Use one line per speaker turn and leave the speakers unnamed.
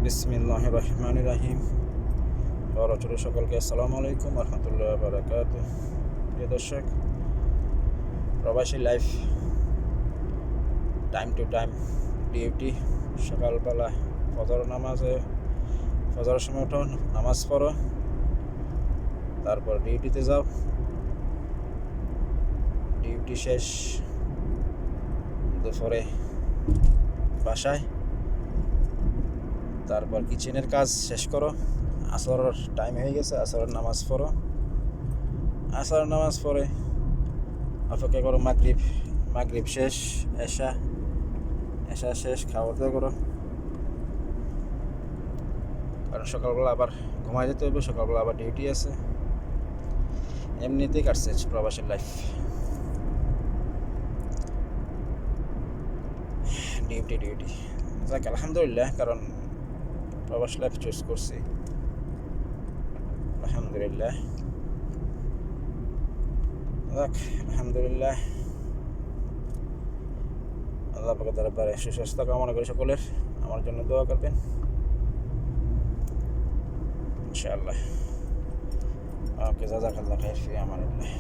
বিসমিল্লাহির রহমানির রহিম। বড় সকলকে আসসালামু আলাইকুম রহমতুল্লাহ বারাকাতুহু। প্রিয় দর্শক, প্রবাসী life, time to time duty. সকালবেলা ফজরের সময় উঠো, নামাজ পড়ো, তারপর ডিউটিতে যাও। ডিউটি শেষ দুপুরে বাসায়, তারপর কিচেনের কাজ শেষ করো। আসরের টাইম হয়ে গেছে, আসরের নামাজ পড়ো। আসরের নামাজ পড়ে অপেক্ষা করো মাগরিব শেষ, এশা শেষ, খাওয়া দাওয়া করো। কারণ সকালবেলা আবার ঘুমাই যেতে হবে, সকালবেলা আবার ডিউটি আছে। এমনিতেই কাটছে প্রবাসের লাইফ। ডিউটি যাক, আলহামদুলিল্লাহ, কারণ প্রবাস লাইফ চুজ করছি, আলহামদুলিল্লাহ। যাক, আলহামদুলিল্লাহ, আল্লাহ পাকের দরবারে সুস্বাস্থ্য কামনা করি সকলের। আমার জন্য দোয়া করবেন ইনশাআল্লাহ। ওকে, জাযাকাল্লাহ খাইর, ফি আমানিল্লাহ।